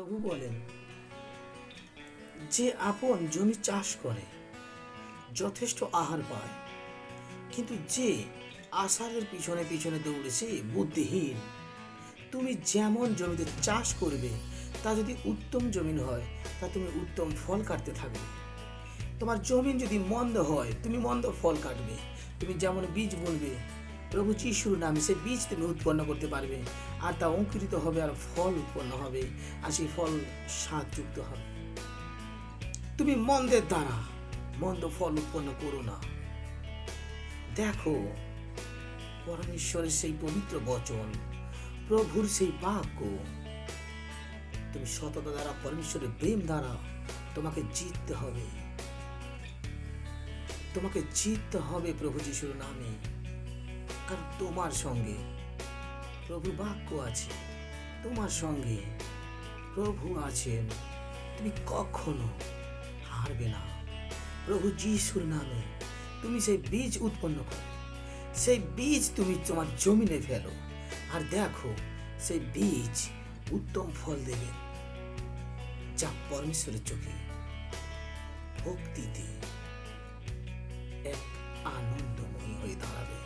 প্রভু বলেন, যে আপন জমি চাষ করে যথেষ্ট আহার পায়, কিন্তু যে আষাঢ়ের পিছনে পিছনে দৌড়েছে বুদ্ধিহীন। তুমি যেমন জমিতে চাষ করবে, তা যদি উত্তম জমিন হয়, তা তুমি উত্তম ফল কাটতে থাকবে। তোমার জমিন যদি মন্দ হয়, তুমি মন্দ ফল কাটবে। তুমি যেমন বীজ বুনবে প্রভু যিশুর নামে, সে বীজ তুমি উৎপন্ন করতে পারবে, আর তা অঙ্কুরিত হবে, আর ফল উৎপন্ন হবে, আর সেই ফল স্বাদযুক্ত হবে। তুমি মন্দের দ্বারা মন্দ ফল উৎপন্ন করো না। দেখো, পরমেশ্বরের সেই পবিত্র বচন, প্রভুর সেই বাক্য, তুমি সততা দ্বারা, পরমেশ্বরের প্রেম দ্বারা তোমাকে জিততে হবে। তোমাকে জিততে হবে প্রভু যিশুর নামে, কারণ তোমার সঙ্গে প্রভু বাক্য আছে, তোমার সঙ্গে প্রভু আছেন। তুমি কখনো হারবে না। প্রভু যিশুর নামে তুমি সেই বীজ উৎপন্ন করো, সেই বীজ তুমি তোমার জমিনে ফেলো, আর দেখো সেই বীজ উত্তম ফল দেবে, যা পরমেশ্বরের চোখে ভক্তিতে এক আনন্দময়ী হয়ে দাঁড়াবে।